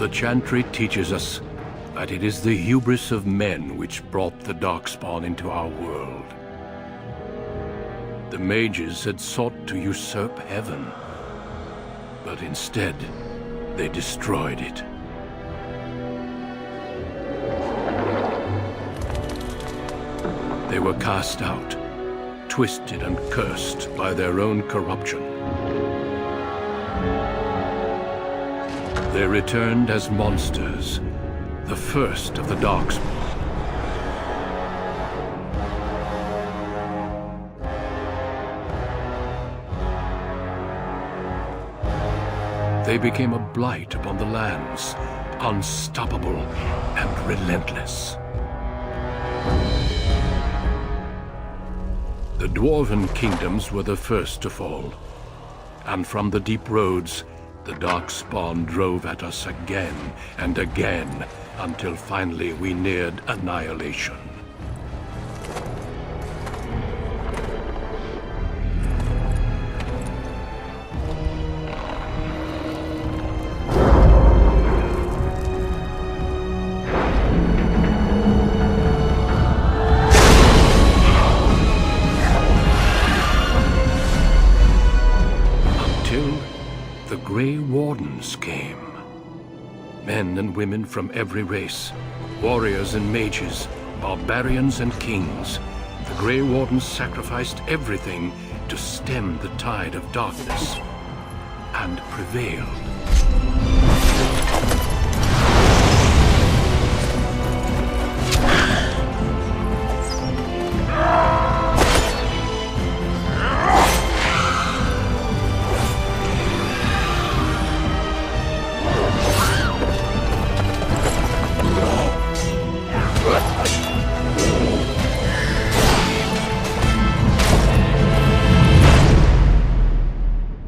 The Chantry teaches us that it is the hubris of men which brought the Darkspawn into our world. The mages had sought to usurp heaven, but instead, they destroyed it. They were cast out, twisted and cursed by their own corruption. They returned as monsters, the first of the Darkspawn. They became a blight upon the lands, unstoppable and relentless. The Dwarven kingdoms were the first to fall, and from the deep roads, the Darkspawn drove at us again and again, until finally we neared annihilation. The Grey Wardens came. Men and women from every race, warriors and mages, barbarians and kings. The Grey Wardens sacrificed everything to stem the tide of darkness, and prevailed.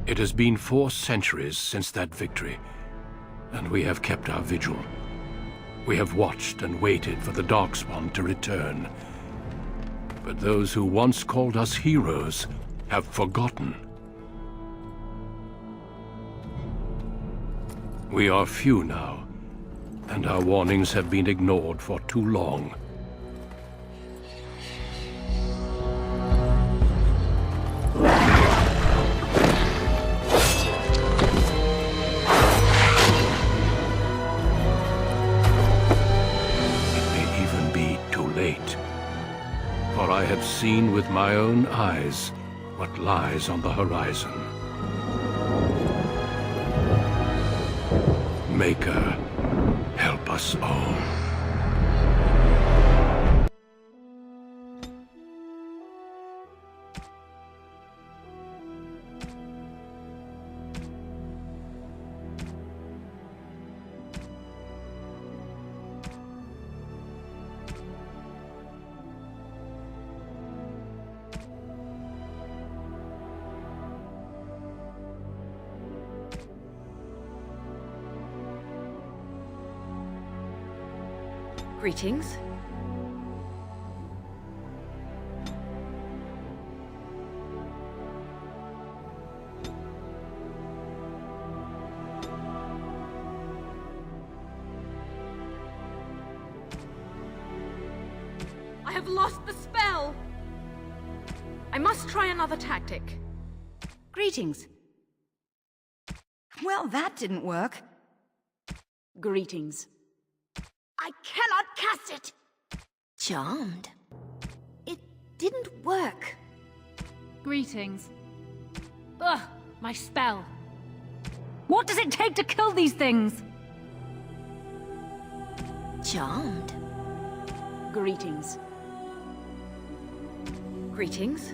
It has been 4 centuries since that victory, and we have kept our vigil. We have watched and waited for the Darkspawn to return. But those who once called us heroes have forgotten. We are few now, and our warnings have been ignored for too long. For I have seen with my own eyes what lies on the horizon. Maker, help us all. Greetings. I have lost the spell! I must try another tactic. Greetings. Well, that didn't work. Greetings. I cannot cast it! Charmed. It didn't work. Greetings. Ugh, my spell. What does it take to kill these things? Charmed. Greetings. Greetings.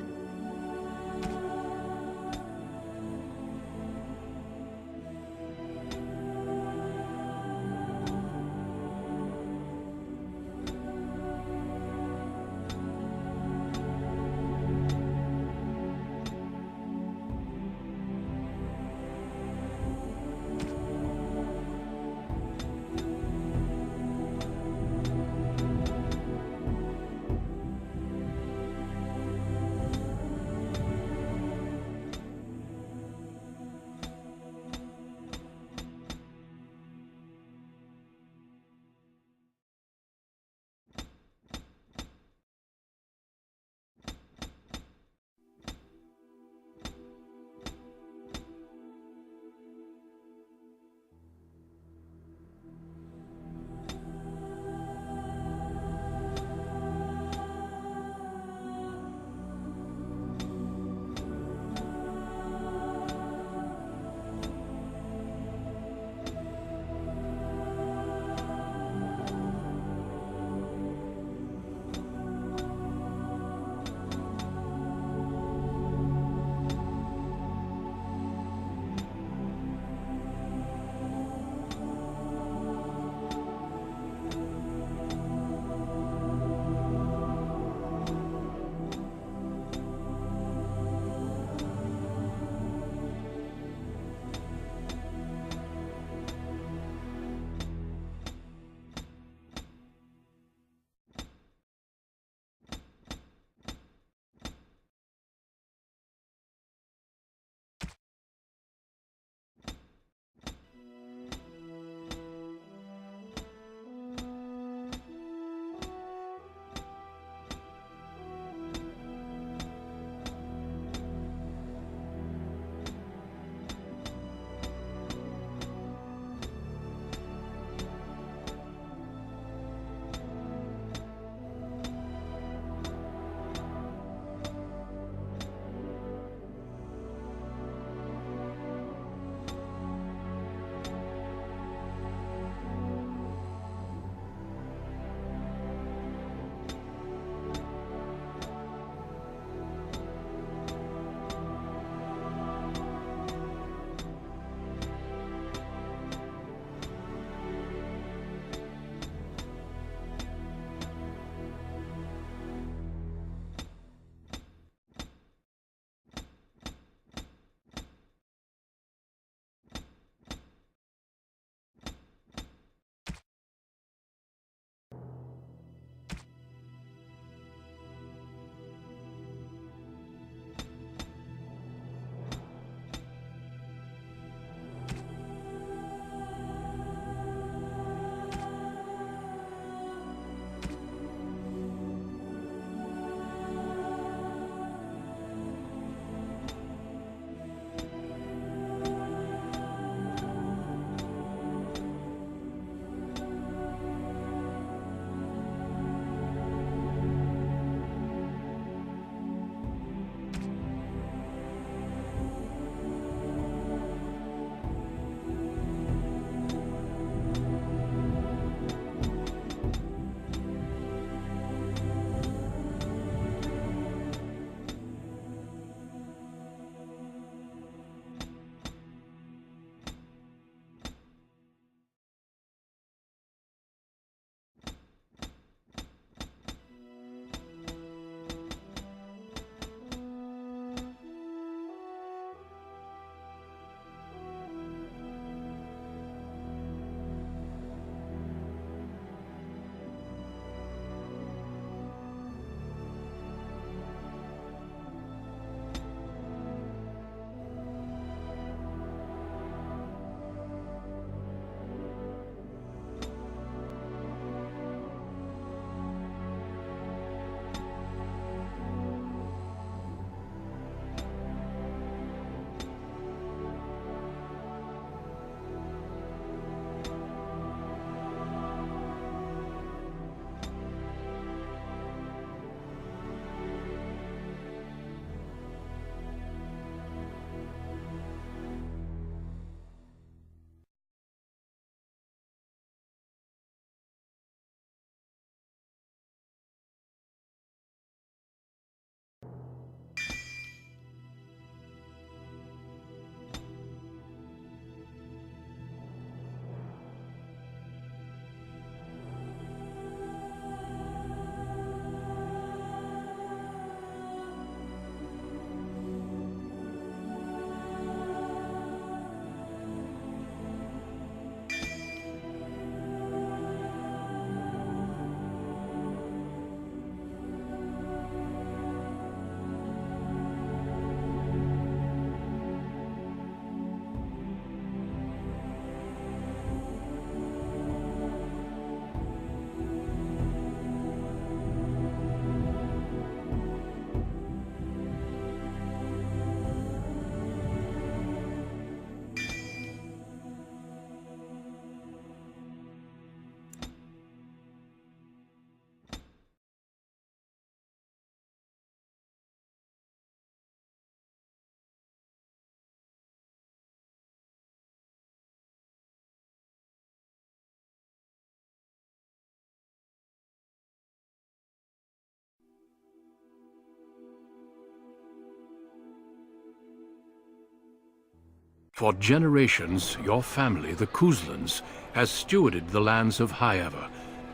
For generations, your family, the Kuzlans, has stewarded the lands of Highever,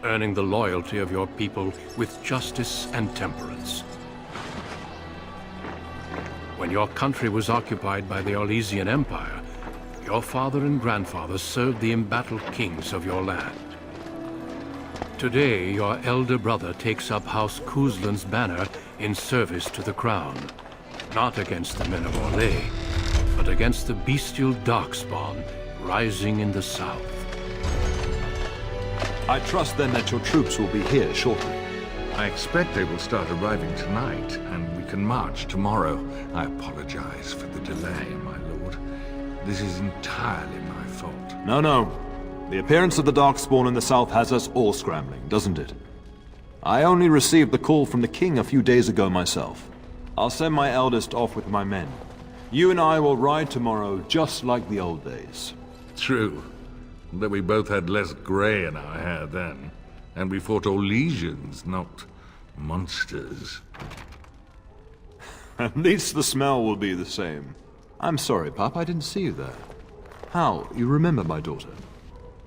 earning the loyalty of your people with justice and temperance. When your country was occupied by the Orlesian Empire, your father and grandfather served the embattled kings of your land. Today, your elder brother takes up House Kuzlan's banner in service to the crown, not against the men of Orlais, but against the bestial Darkspawn rising in the south. I trust then that your troops will be here shortly. I expect they will start arriving tonight, and we can march tomorrow. I apologize for the delay, my lord. This is entirely my fault. No. The appearance of the Darkspawn in the south has us all scrambling, doesn't it? I only received the call from the king a few days ago myself. I'll send my eldest off with my men. You and I will ride tomorrow just like the old days. True. Though we both had less grey in our hair then. And we fought Orlesians, not monsters. At least the smell will be the same. I'm sorry, Pup, I didn't see you there. How? You remember my daughter?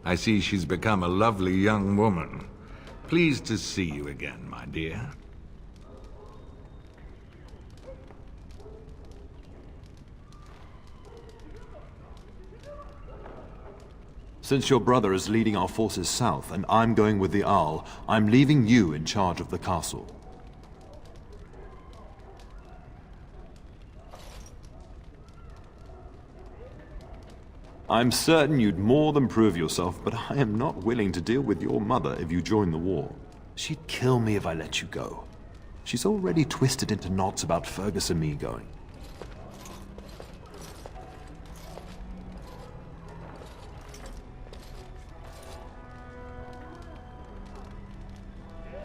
I see she's become a lovely young woman. Pleased to see you again, my dear. Since your brother is leading our forces south and I'm going with the Arl, I'm leaving you in charge of the castle. I'm certain you'd more than prove yourself, but I am not willing to deal with your mother if you join the war. She'd kill me if I let you go. She's already twisted into knots about Fergus and me going.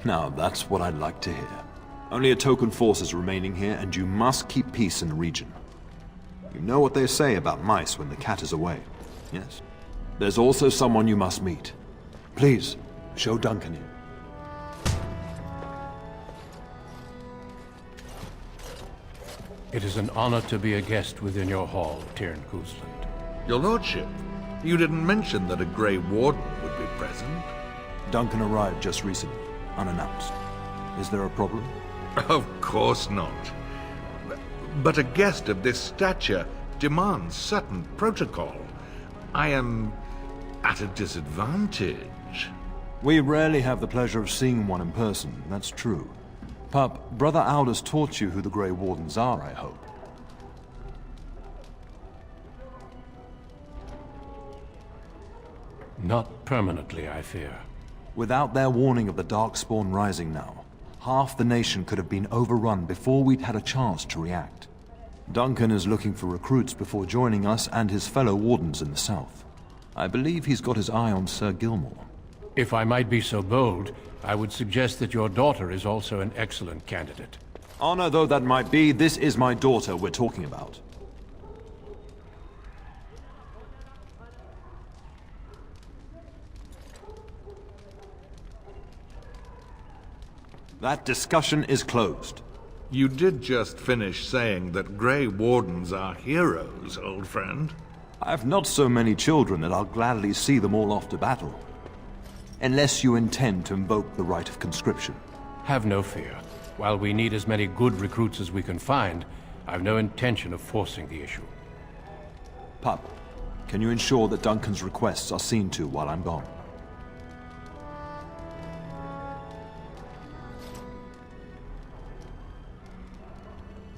Now, that's what I'd like to hear. Only a token force is remaining here, and you must keep peace in the region. You know what they say about mice when the cat is away, yes? There's also someone you must meet. Please, show Duncan in. It is an honor to be a guest within your hall, Tyrn Kuzland. Your lordship, you didn't mention that a Grey Warden would be present. Duncan arrived just recently, unannounced. Is there a problem? Of course not. But a guest of this stature demands certain protocol. I am at a disadvantage. We rarely have the pleasure of seeing one in person, that's true. Pup, Brother Aldous taught you who the Grey Wardens are, I hope. Not permanently, I fear. Without their warning of the Darkspawn rising now, half the nation could have been overrun before we'd had a chance to react. Duncan is looking for recruits before joining us and his fellow Wardens in the south. I believe he's got his eye on Sir Gilmore. If I might be so bold, I would suggest that your daughter is also an excellent candidate. Honor though that might be, this is my daughter we're talking about. That discussion is closed. You did just finish saying that Grey Wardens are heroes, old friend. I've not so many children that I'll gladly see them all off to battle. Unless you intend to invoke the right of conscription. Have no fear. While we need as many good recruits as we can find, I've no intention of forcing the issue. Pup, can you ensure that Duncan's requests are seen to while I'm gone?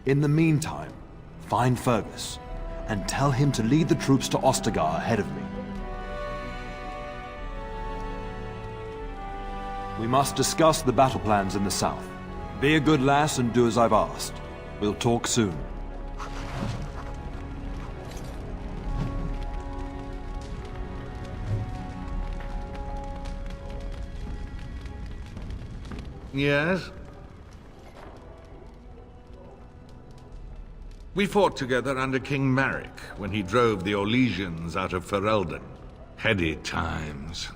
In the meantime, find Fergus, and tell him to lead the troops to Ostagar ahead of me. We must discuss the battle plans in the south. Be a good lass and do as I've asked. We'll talk soon. Yes? We fought together under King Maric when he drove the Orlesians out of Ferelden. Heady times.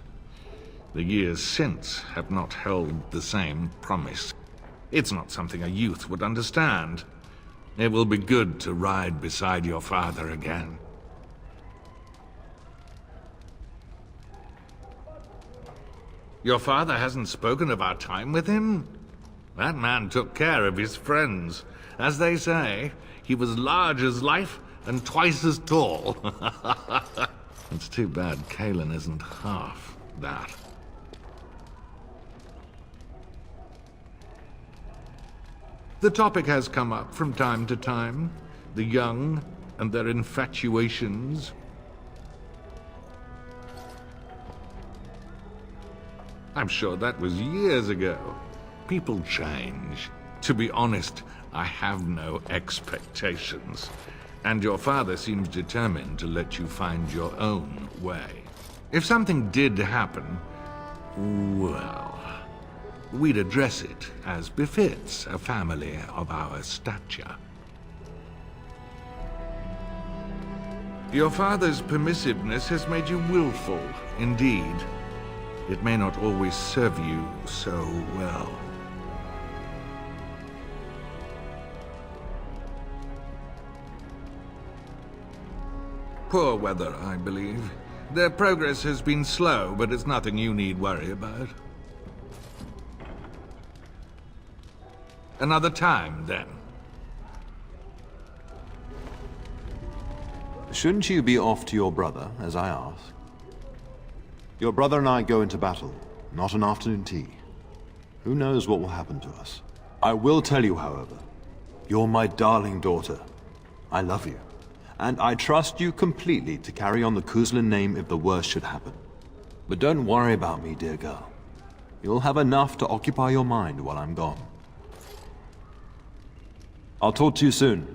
The years since have not held the same promise. It's not something a youth would understand. It will be good to ride beside your father again. Your father hasn't spoken of our time with him? That man took care of his friends. As they say, he was large as life and twice as tall. It's too bad Kalen isn't half that. The topic has come up from time to time. The young and their infatuations. I'm sure that was years ago. People change. To be honest, I have no expectations. And your father seems determined to let you find your own way. If something did happen, well, we'd address it as befits a family of our stature. Your father's permissiveness has made you willful, indeed. It may not always serve you so well. Poor weather, I believe. Their progress has been slow, but it's nothing you need worry about. Another time, then. Shouldn't you be off to your brother, as I asked? Your brother and I go into battle, not an afternoon tea. Who knows what will happen to us? I will tell you, however, you're my darling daughter. I love you. And I trust you completely to carry on the Kuzlin name if the worst should happen. But don't worry about me, dear girl. You'll have enough to occupy your mind while I'm gone. I'll talk to you soon.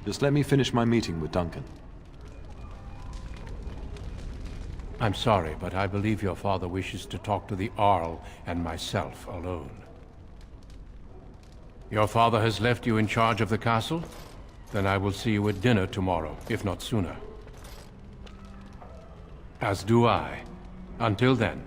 Just let me finish my meeting with Duncan. I'm sorry, but I believe your father wishes to talk to the Arl and myself alone. Your father has left you in charge of the castle? Then I will see you at dinner tomorrow, if not sooner. As do I. Until then.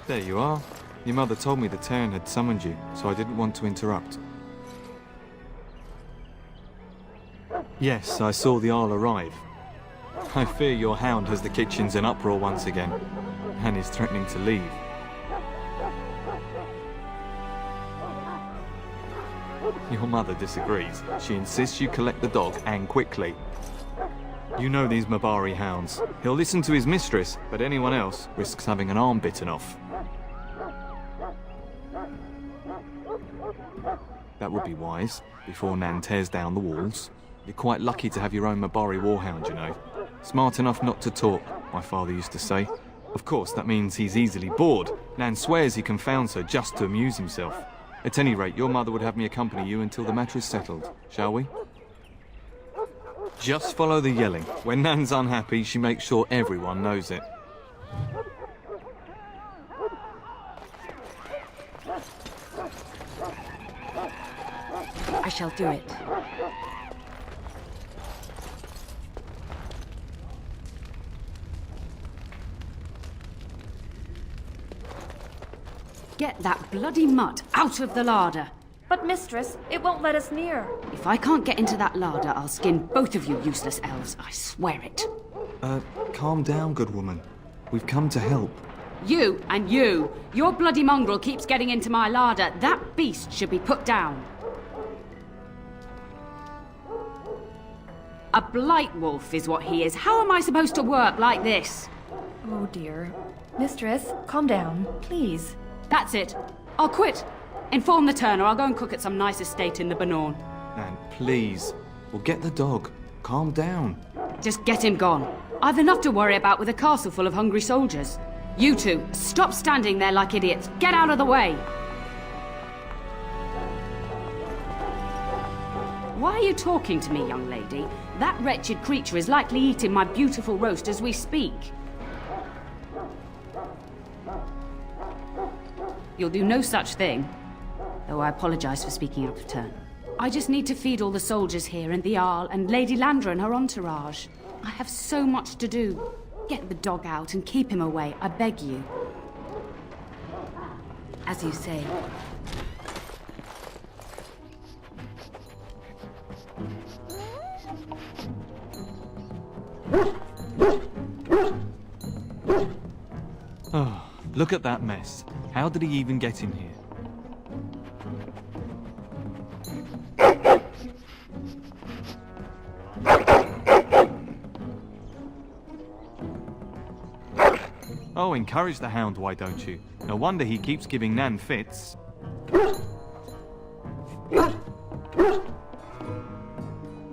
There you are. Your mother told me the Terran had summoned you, so I didn't want to interrupt. Yes, I saw the Arl arrive. I fear your hound has the kitchens in uproar once again, and is threatening to leave. Your mother disagrees. She insists you collect the dog, and quickly. You know these Mabari hounds. He'll listen to his mistress, but anyone else risks having an arm bitten off. That would be wise, before Nan tears down the walls. You're quite lucky to have your own Mabari warhound, you know. Smart enough not to talk, my father used to say. Of course, that means he's easily bored. Nan swears he confounds her just to amuse himself. At any rate, your mother would have me accompany you until the matter is settled, shall we? Just follow the yelling. When Nan's unhappy, she makes sure everyone knows it. I shall do it. Get that bloody mutt out of the larder. But mistress, it won't let us near. If I can't get into that larder, I'll skin both of you useless elves, I swear it. Calm down, good woman. We've come to help. You and you! Your bloody mongrel keeps getting into my larder. That beast should be put down. A blight wolf is what he is. How am I supposed to work like this? Oh dear. Mistress, calm down, please. That's it. I'll quit. Inform the Turner. I'll go and cook at some nice estate in the Banorn. Nan, please. We'll get the dog. Calm down. Just get him gone. I've enough to worry about with a castle full of hungry soldiers. You two, stop standing there like idiots. Get out of the way. Why are you talking to me, young lady? That wretched creature is likely eating my beautiful roast as we speak. You'll do no such thing. Though I apologize for speaking out of turn. I just need to feed all the soldiers here and the Arl and Lady Landra and her entourage. I have so much to do. Get the dog out and keep him away, I beg you. As you say. Oh, look at that mess. How did he even get in here? Oh, encourage the hound, why don't you? No wonder he keeps giving Nan fits.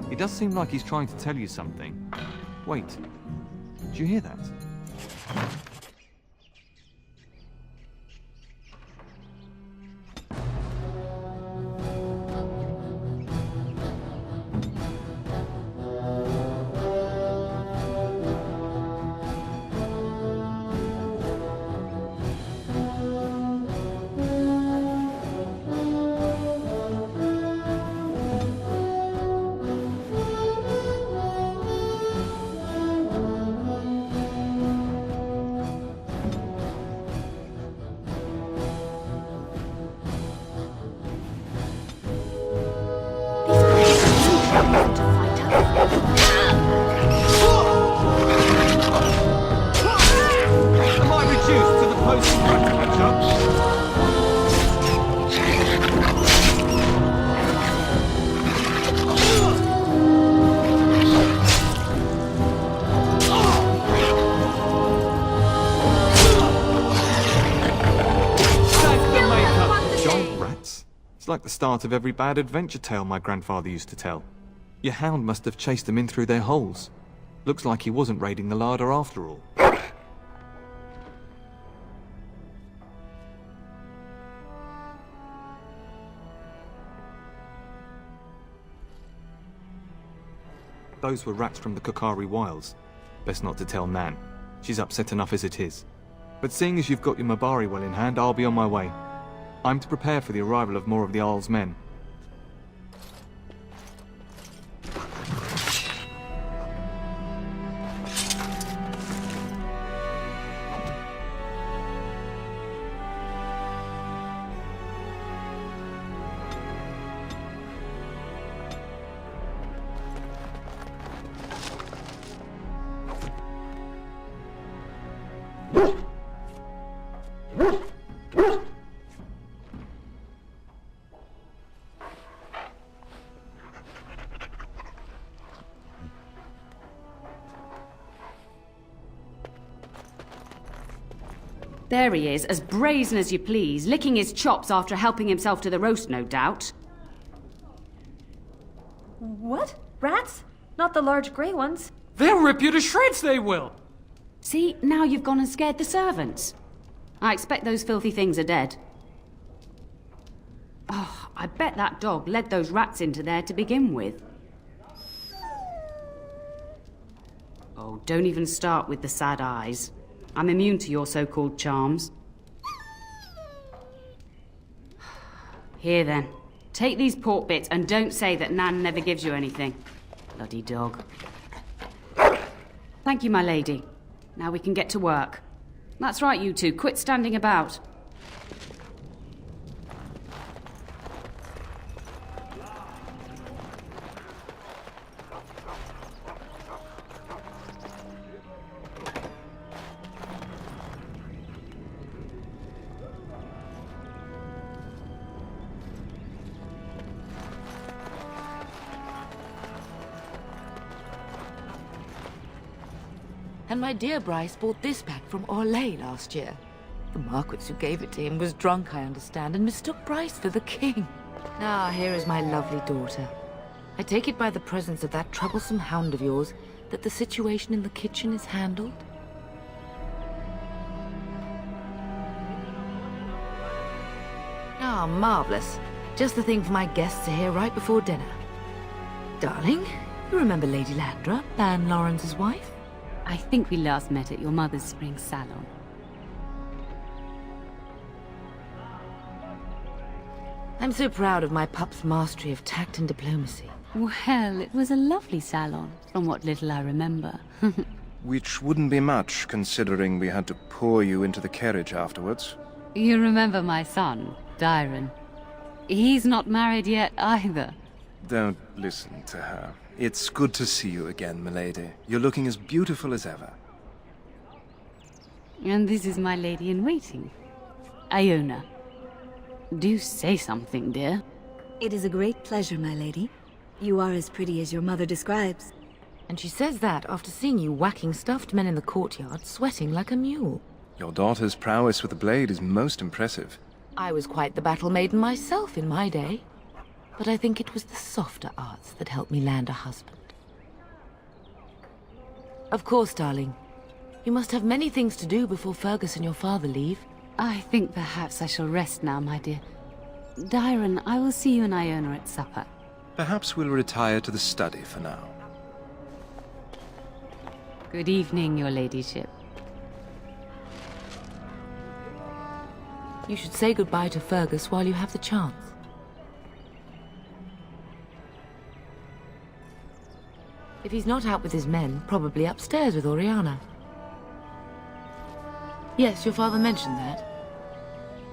He does seem like he's trying to tell you something. Wait, did you hear that? Am I reduced to the post Giant rats? It's like the start of every bad adventure tale my grandfather used to tell. Your hound must have chased them in through their holes. Looks like he wasn't raiding the larder after all. Those were rats from the Kokari Wilds. Best not to tell Nan. She's upset enough as it is. But seeing as you've got your Mabari well in hand, I'll be on my way. I'm to prepare for the arrival of more of the Jarl's men. There he is, as brazen as you please, licking his chops after helping himself to the roast, no doubt. What? Rats? Not the large grey ones. They'll rip you to shreds, they will! See, now you've gone and scared the servants. I expect those filthy things are dead. Oh, I bet that dog led those rats into there to begin with. Oh, don't even start with the sad eyes. I'm immune to your so-called charms. Here then, take these pork bits and don't say that Nan never gives you anything. Bloody dog. Thank you, my lady. Now we can get to work. That's right, you two. Quit standing about. And my dear Bryce bought this back from Orlais last year. The Marquis who gave it to him was drunk, I understand, and mistook Bryce for the king. Now, here is my lovely daughter. I take it by the presence of that troublesome hound of yours that the situation in the kitchen is handled? Ah, marvelous. Just the thing for my guests to hear right before dinner. Darling, you remember Lady Landra, Ban Lawrence's wife? I think we last met at your mother's spring salon. I'm so proud of my pup's mastery of tact and diplomacy. Well, it was a lovely salon, from what little I remember. Which wouldn't be much, considering we had to pour you into the carriage afterwards. You remember my son, Dyron. He's not married yet either. Don't listen to her. It's good to see you again, milady. You're looking as beautiful as ever. And this is my lady-in-waiting, Iona. Do say something, dear. It is a great pleasure, my lady. You are as pretty as your mother describes. And she says that after seeing you whacking stuffed men in the courtyard, sweating like a mule. Your daughter's prowess with the blade is most impressive. I was quite the battle maiden myself in my day. But I think it was the softer arts that helped me land a husband. Of course, darling. You must have many things to do before Fergus and your father leave. I think perhaps I shall rest now, my dear. Dyron, I will see you and Iona at supper. Perhaps we'll retire to the study for now. Good evening, your ladyship. You should say goodbye to Fergus while you have the chance. If he's not out with his men, probably upstairs with Oriana. Yes, your father mentioned that.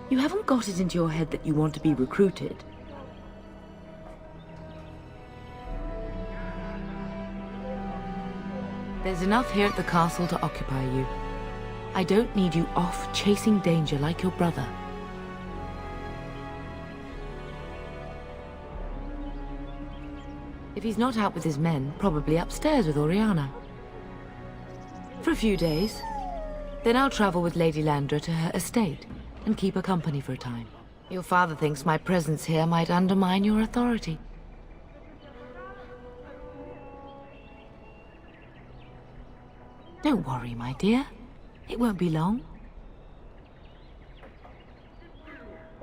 You haven't got it into your head that you want to be recruited. There's enough here at the castle to occupy you. I don't need you off chasing danger like your brother. If he's not out with his men, probably upstairs with Oriana. For a few days. Then I'll travel with Lady Landra to her estate and keep her company for a time. Your father thinks my presence here might undermine your authority. Don't worry, my dear. It won't be long.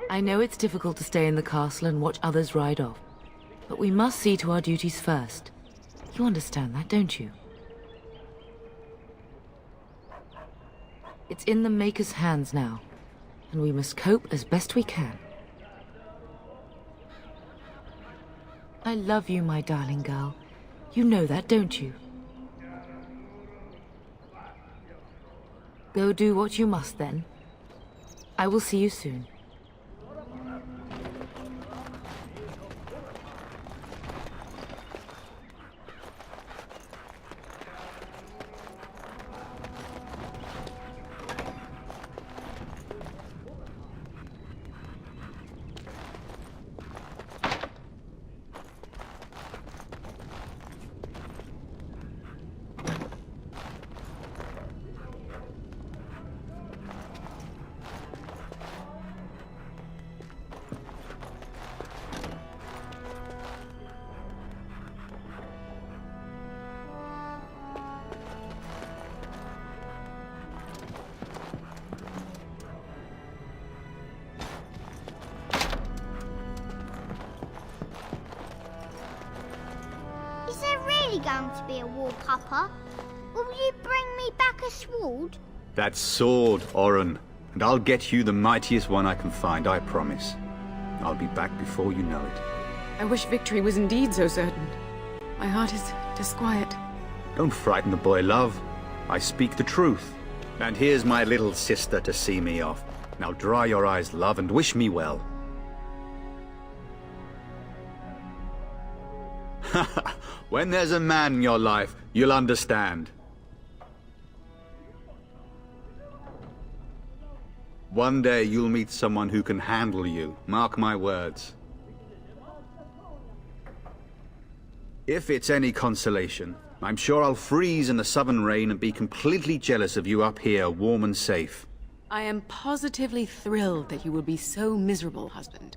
I know it's difficult to stay in the castle and watch others ride off, but we must see to our duties first. You understand that, don't you? It's in the Maker's hands now, and we must cope as best we can. I love you, my darling girl. You know that, don't you? Go do what you must, then. I will see you soon. Is there really going to be a war, Papa? Will you bring me back a sword? That sword, Oren. And I'll get you the mightiest one I can find, I promise. I'll be back before you know it. I wish victory was indeed so certain. My heart is disquiet. Don't frighten the boy, love. I speak the truth. And here's my little sister to see me off. Now dry your eyes, love, and wish me well. When there's a man in your life, you'll understand. One day you'll meet someone who can handle you, mark my words. If it's any consolation, I'm sure I'll freeze in the southern rain and be completely jealous of you up here, warm and safe. I am positively thrilled that you will be so miserable, husband.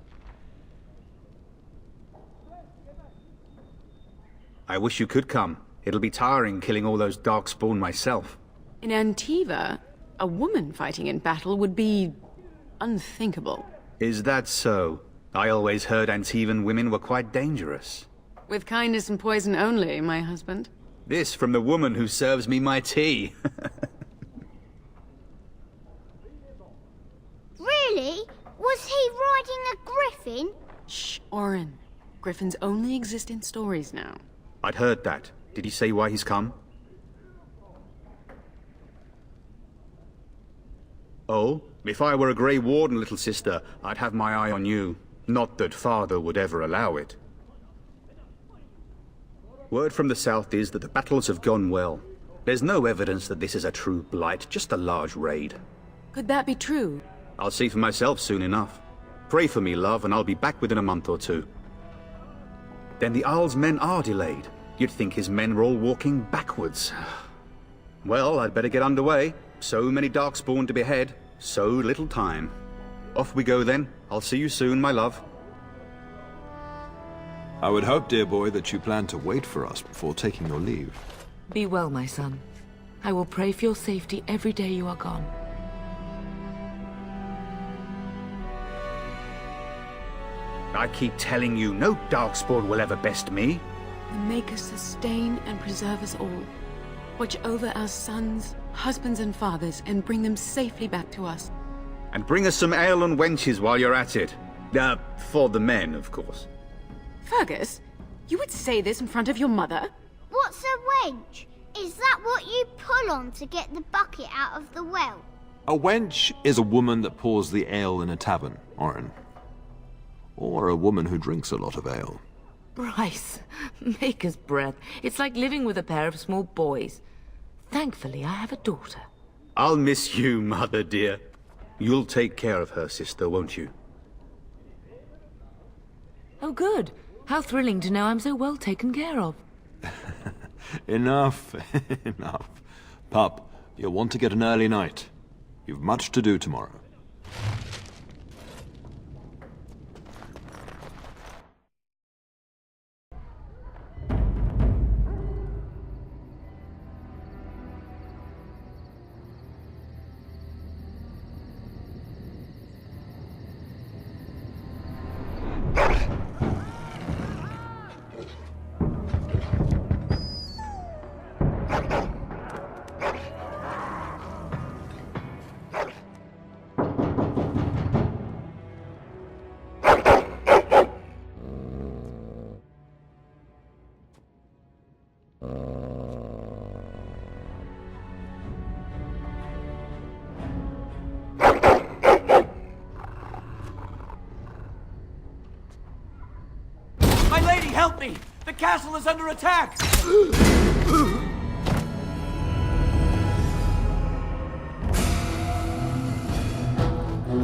I wish you could come. It'll be tiring killing all those Darkspawn myself. In Antiva, a woman fighting in battle would be unthinkable. Is that so? I always heard Antivan women were quite dangerous. With kindness and poison only, my husband. This from the woman who serves me my tea. Really? Was he riding a griffin? Shh, Oren. Griffins only exist in stories now. I'd heard that. Did he say why he's come? Oh, if I were a Grey Warden, little sister, I'd have my eye on you. Not that Father would ever allow it. Word from the south is that the battles have gone well. There's no evidence that this is a true blight, just a large raid. Could that be true? I'll see for myself soon enough. Pray for me, love, and I'll be back within a month or two. Then the Jarl's men are delayed. You'd think his men were all walking backwards. Well, I'd better get underway. So many Darkspawn to behead, so little time. Off we go then. I'll see you soon, my love. I would hope, dear boy, that you plan to wait for us before taking your leave. Be well, my son. I will pray for your safety every day you are gone. I keep telling you, no Darkspawn will ever best me. The Maker sustain and preserve us all. Watch over our sons, husbands and fathers, and bring them safely back to us. And bring us some ale and wenches while you're at it. For the men, of course. Fergus, you would say this in front of your mother? What's a wench? Is that what you pull on to get the bucket out of the well? A wench is a woman that pours the ale in a tavern, Orin. Or a woman who drinks a lot of ale. Bryce, Maker's breath. It's like living with a pair of small boys. Thankfully, I have a daughter. I'll miss you, mother dear. You'll take care of her, sister, won't you? Oh, good. How thrilling to know I'm so well taken care of. Enough, enough. Pup, you'll want to get an early night. You've much to do tomorrow. My lady, help me! The castle is under attack!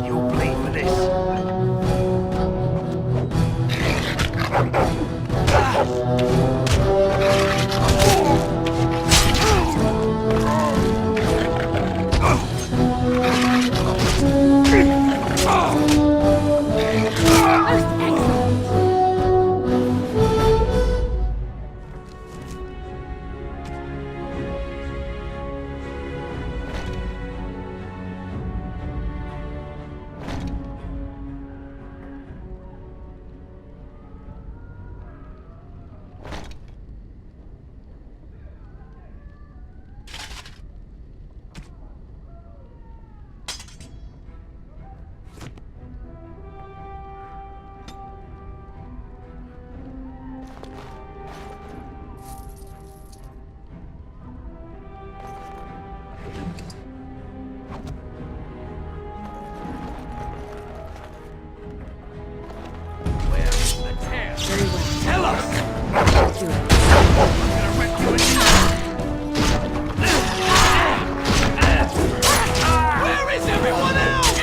You'll pay for this. Tell us! Where is everyone else?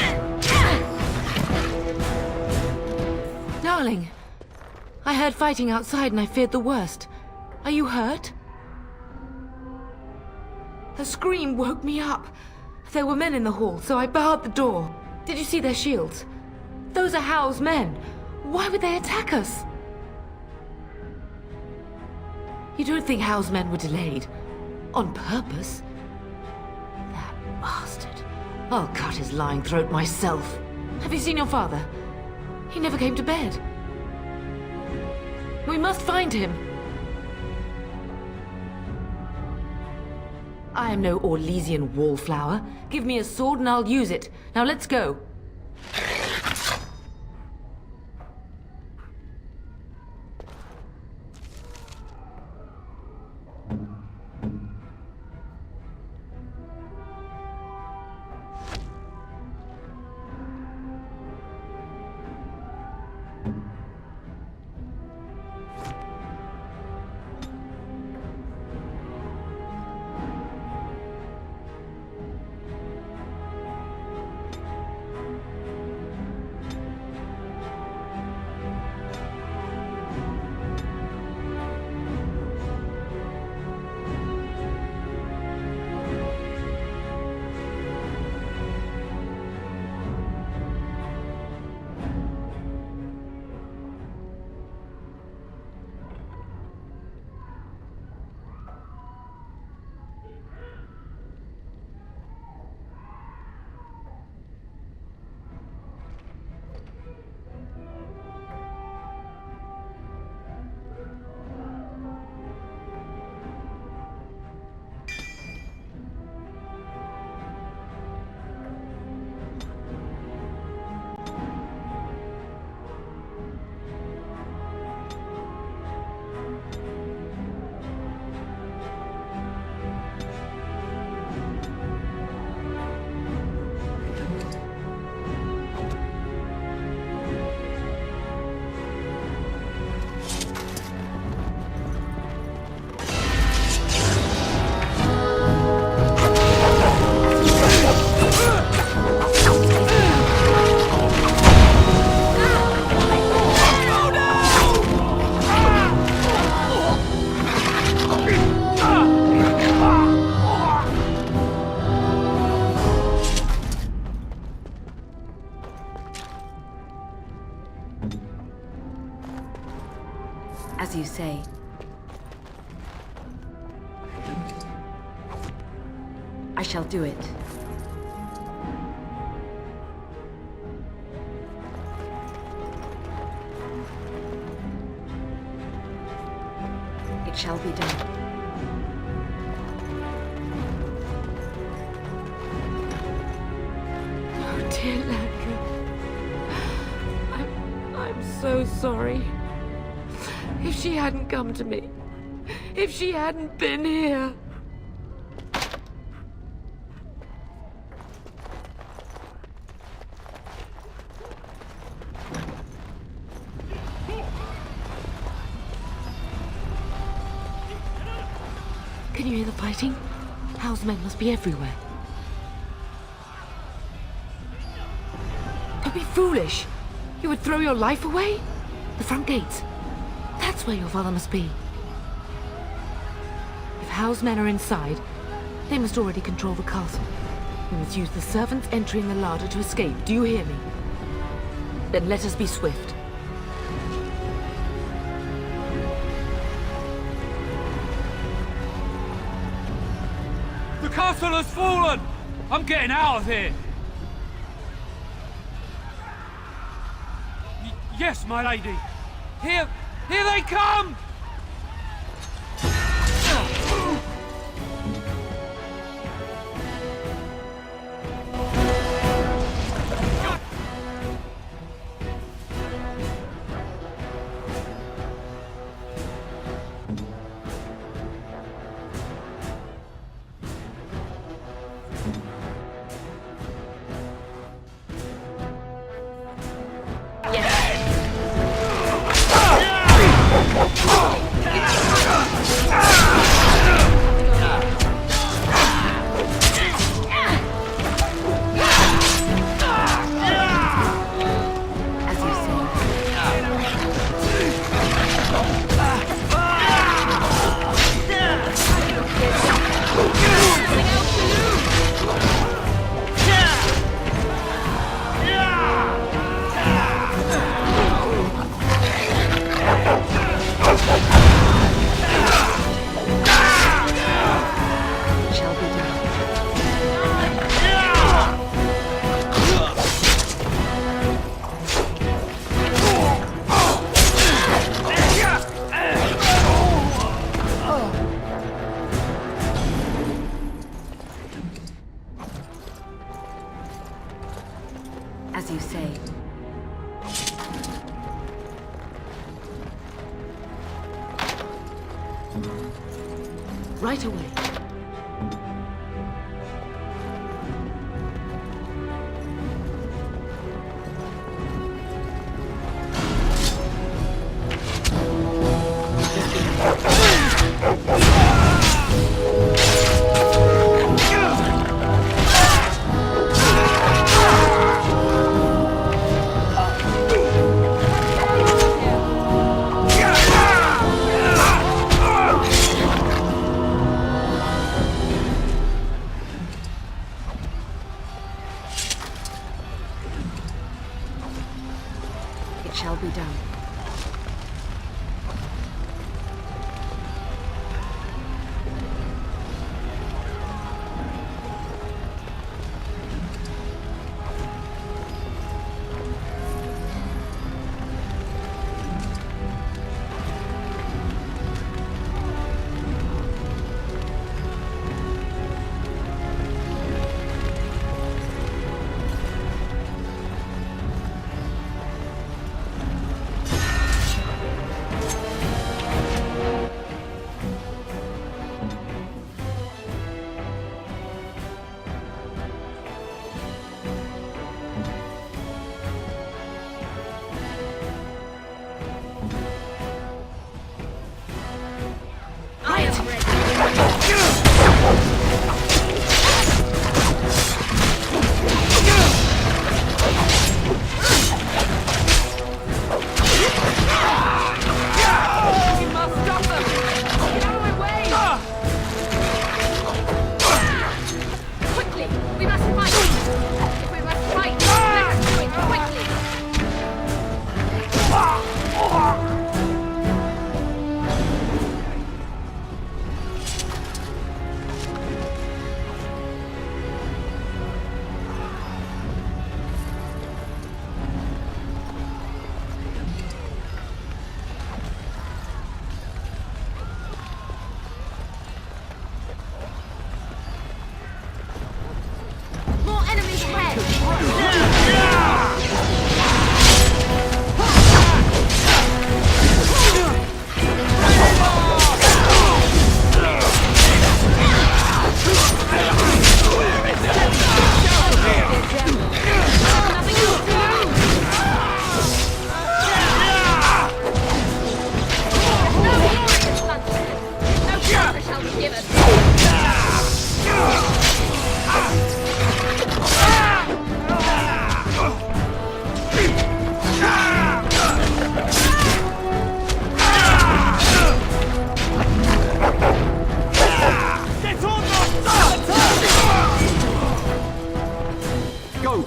Darling, I heard fighting outside and I feared the worst. Are you hurt? The scream woke me up. There were men in the hall, so I barred the door. Did you see their shields? Those are Howe's men. Why would they attack us? You don't think Howe's men were delayed? On purpose? That bastard. I'll cut his lying throat myself. Have you seen your father? He never came to bed. We must find him. I am no Orlesian wallflower. Give me a sword and I'll use it. Now let's go. As you say. I shall do it. It shall be done. Oh, dear Landry. I'm so sorry. If she hadn't come to me, if she hadn't been here. Can you hear the fighting? Hal's men must be everywhere. Don't be foolish. You would throw your life away? The front gates. That's where your father must be. If Hal's men are inside, they must already control the castle. We must use the servants entering the larder to escape. Do you hear me? Then let us be swift. The castle has fallen! I'm getting out of here! Yes, my lady! Here they come! As you say. Right away. It shall be done.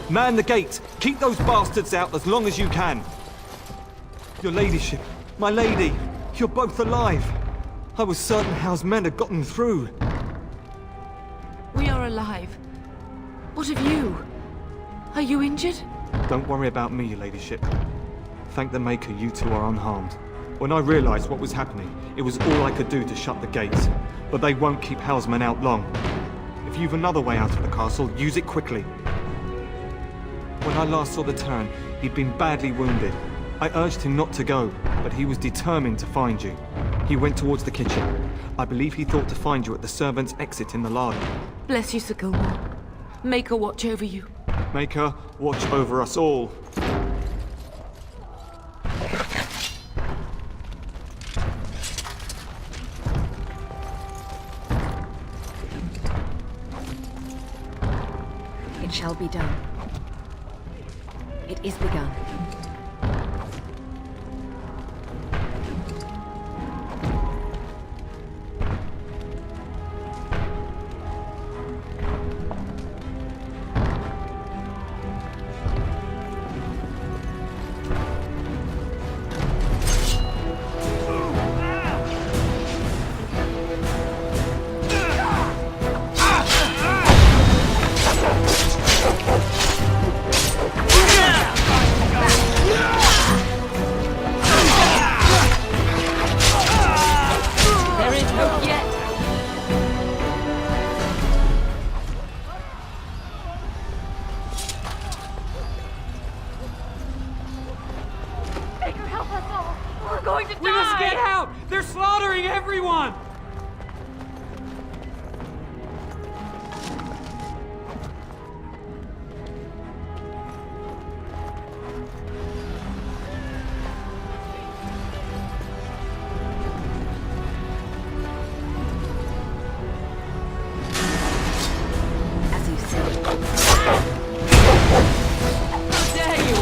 Man the gate! Keep those bastards out as long as you can! Your ladyship, my lady, you're both alive! I was certain Howe's men had gotten through. We are alive. What of you? Are you injured? Don't worry about me, your ladyship. Thank the Maker you two are unharmed. When I realized what was happening, it was all I could do to shut the gates. But they won't keep Howe's men out long. If you've another way out of the castle, use it quickly. When I last saw the Terran, he'd been badly wounded. I urged him not to go, but he was determined to find you. He went towards the kitchen. I believe he thought to find you at the servants' exit in the larder. Bless you, Sir Gilmore. Maker watch over you. Maker, watch over us all. It shall be done. It is begun. We must get out! They're slaughtering everyone! As you said. How dare you!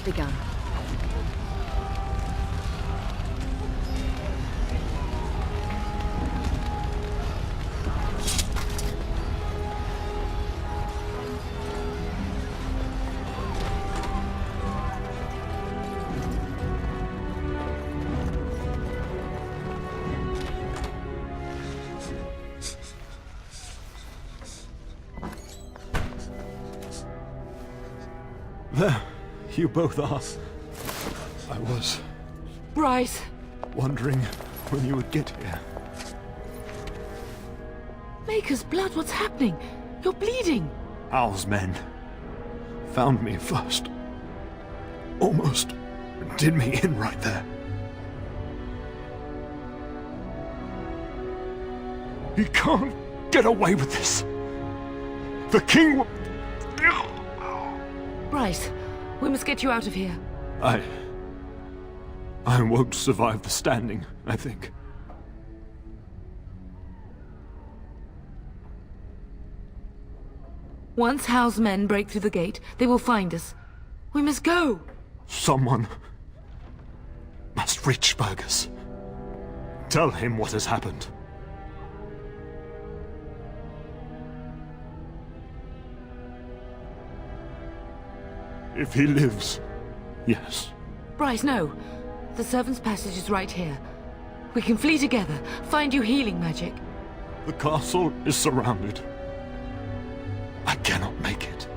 begun. There, you both are. I was Bryce! wondering when you would get here. Maker's blood, what's happening? You're bleeding! Al's men found me first. Almost did me in right there. He can't get away with this. The king will... Bryce, we must get you out of here. I won't survive the standing, I think. Once Howe's men break through the gate, they will find us. We must go! Someone must reach Fergus. Tell him what has happened. If he lives, yes. Bryce, no. The servant's passage is right here. We can flee together, find you healing magic. The castle is surrounded. I cannot make it.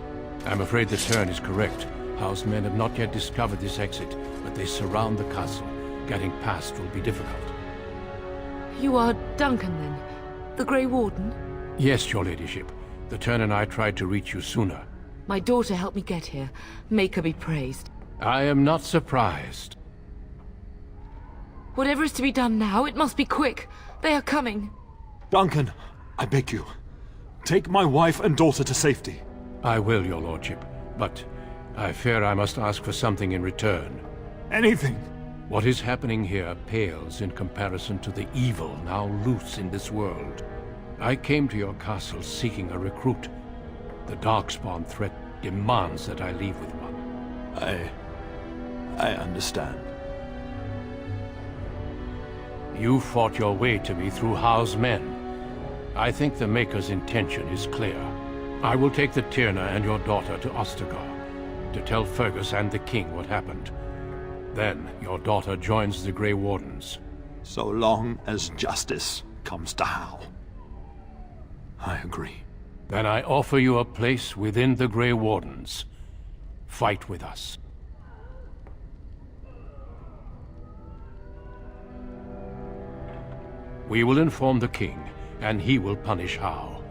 I'm afraid the turn is correct. House men have not yet discovered this exit, but they surround the castle. Getting past will be difficult. You are Duncan, then? The Grey Warden? Yes, your ladyship. The turn and I tried to reach you sooner. My daughter helped me get here. Make her be praised. I am not surprised. Whatever is to be done now, it must be quick. They are coming. Duncan, I beg you. Take my wife and daughter to safety. I will, your lordship, but I fear I must ask for something in return. Anything. What is happening here pales in comparison to the evil now loose in this world. I came to your castle seeking a recruit. The Darkspawn threat demands that I leave with one. I understand. You fought your way to me through Howe's men. I think the Maker's intention is clear. I will take the Tyrna and your daughter to Ostagar, to tell Fergus and the king what happened. Then your daughter joins the Grey Wardens. So long as justice comes to Howe. I agree. Then I offer you a place within the Grey Wardens. Fight with us. We will inform the king, and he will punish Howe.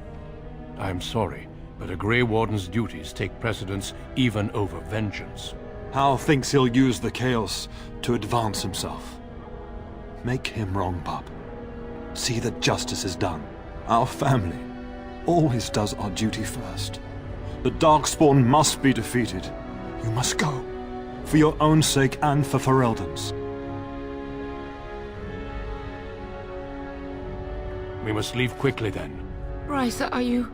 I'm sorry, but a Grey Warden's duties take precedence even over vengeance. Howe thinks he'll use the chaos to advance himself. Make him wrong, bub. See that justice is done. Our family always does our duty first. The Darkspawn must be defeated. You must go. For your own sake and for Ferelden's. We must leave quickly then. Bryce, are you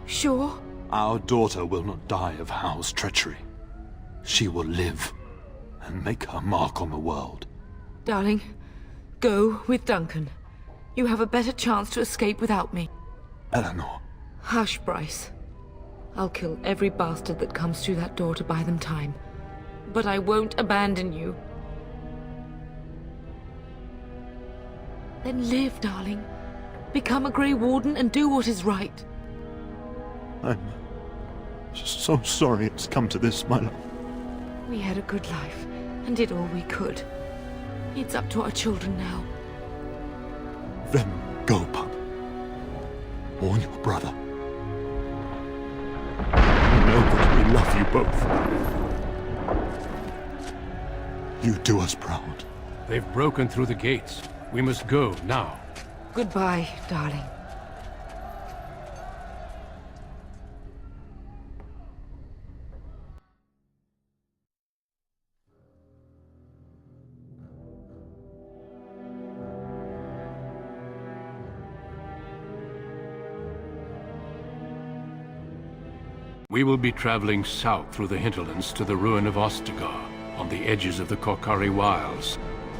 sure? Our daughter will not die of Howe's treachery. She will live and make her mark on the world. Darling, go with Duncan. You have a better chance to escape without me. Eleanor. Hush, Bryce. I'll kill every bastard that comes through that door to buy them time. But I won't abandon you. Then live, darling. Become a Grey Warden and do what is right. I'm so sorry it's come to this, my love. We had a good life and did all we could. It's up to our children now. Then go, pup. Warn your brother. Know that we love you both. You do us proud. They've broken through the gates. We must go now. Goodbye, darling. We will be traveling south through the hinterlands to the ruin of Ostagar, on the edges of the Korcari Wilds.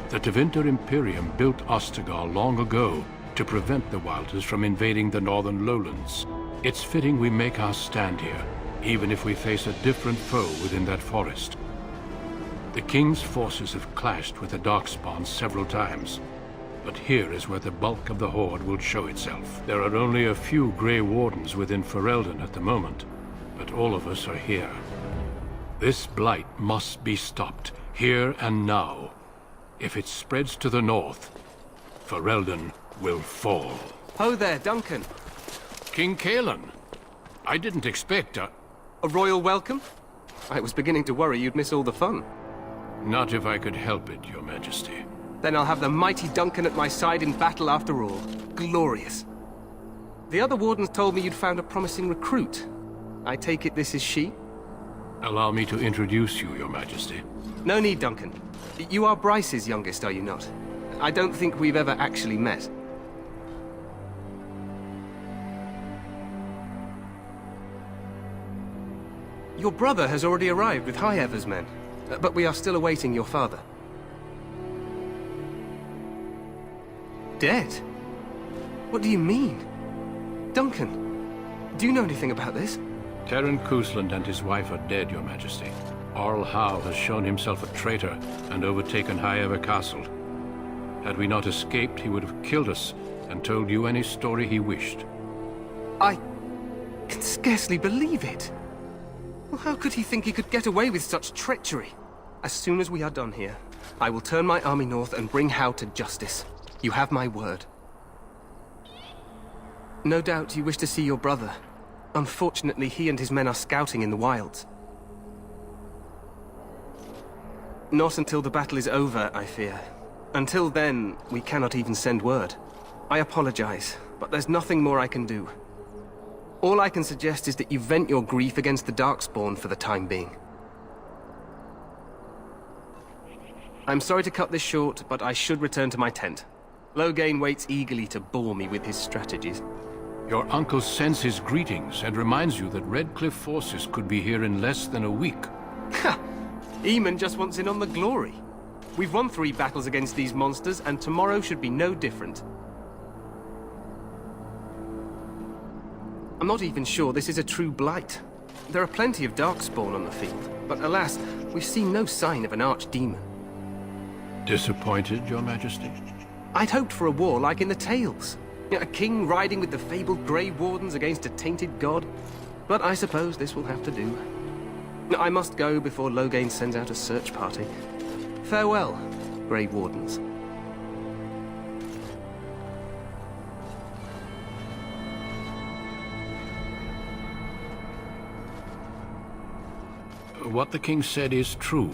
The Tevinter Imperium built Ostagar long ago to prevent the Wilders from invading the northern lowlands. It's fitting we make our stand here, even if we face a different foe within that forest. The King's forces have clashed with the Darkspawn several times, but here is where the bulk of the Horde will show itself. There are only a few Grey Wardens within Ferelden at the moment, but all of us are here. This blight must be stopped, here and now. If it spreads to the north, Ferelden will fall. Ho there, Duncan. King Cailan. I didn't expect a royal welcome? I was beginning to worry you'd miss all the fun. Not if I could help it, Your Majesty. Then I'll have the mighty Duncan at my side in battle after all. Glorious. The other wardens told me you'd found a promising recruit. I take it this is she? Allow me to introduce you, Your Majesty. No need, Duncan. You are Bryce's youngest, are you not? I don't think we've ever actually met. Your brother has already arrived with High Ever's men, but we are still awaiting your father. Dead? What do you mean? Duncan, do you know anything about this? Terran Cousland and his wife are dead, Your Majesty. Arl Howe has shown himself a traitor and overtaken High Ever Castle. Had we not escaped, he would have killed us and told you any story he wished. I can scarcely believe it. Well, how could he think he could get away with such treachery? As soon as we are done here, I will turn my army north and bring Howe to justice. You have my word. No doubt you wish to see your brother. Unfortunately, he and his men are scouting in the wilds. Not until the battle is over, I fear. Until then, we cannot even send word. I apologize, but there's nothing more I can do. All I can suggest is that you vent your grief against the Darkspawn for the time being. I'm sorry to cut this short, but I should return to my tent. Loghain waits eagerly to bore me with his strategies. Your uncle sends his greetings and reminds you that Redcliffe forces could be here in less than a week. Ha! Eamon just wants in on the glory. We've won 3 battles against these monsters, and tomorrow should be no different. I'm not even sure this is a true blight. There are plenty of Darkspawn on the field, but alas, we've seen no sign of an archdemon. Disappointed, Your Majesty? I'd hoped for a war like in the tales. A king riding with the fabled Grey Wardens against a tainted god. But I suppose this will have to do. I must go before Loghain sends out a search party. Farewell, Grey Wardens. What the king said is true.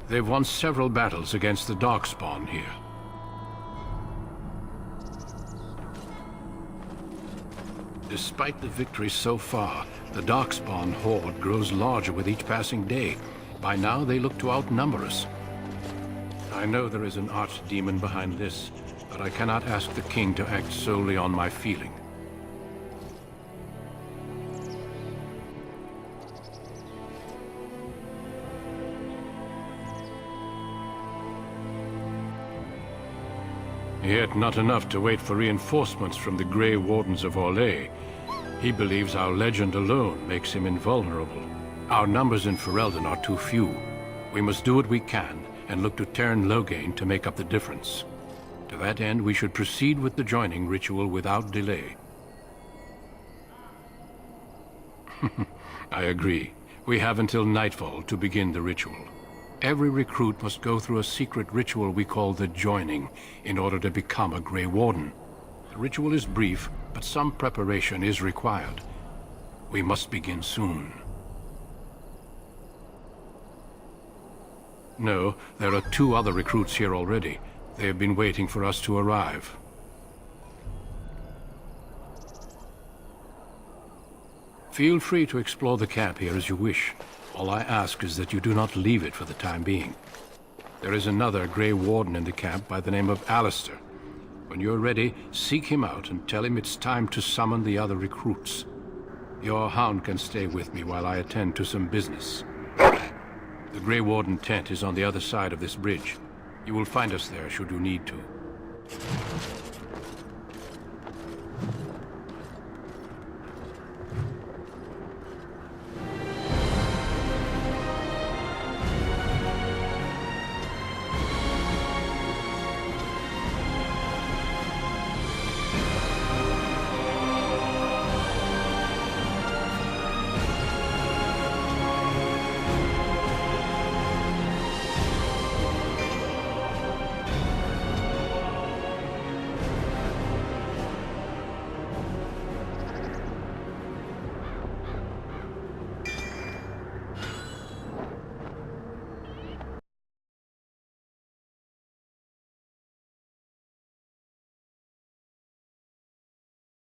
They've won several battles against the Darkspawn here. Despite the victory so far, the Darkspawn horde grows larger with each passing day. By now, they look to outnumber us. I know there is an archdemon behind this, but I cannot ask the king to act solely on my feeling. Yet not enough to wait for reinforcements from the Grey Wardens of Orlais. He believes our legend alone makes him invulnerable. Our numbers in Ferelden are too few. We must do what we can and look to Teyrn Loghain to make up the difference. To that end, we should proceed with the joining ritual without delay. I agree. We have until nightfall to begin the ritual. Every recruit must go through a secret ritual we call the Joining in order to become a Grey Warden. The ritual is brief, but some preparation is required. We must begin soon. No, there are 2 other recruits here already. They have been waiting for us to arrive. Feel free to explore the camp here as you wish. All I ask is that you do not leave it for the time being. There is another Grey Warden in the camp by the name of Alistair. When you're ready, seek him out and tell him it's time to summon the other recruits. Your hound can stay with me while I attend to some business. The Grey Warden tent is on the other side of this bridge. You will find us there should you need to.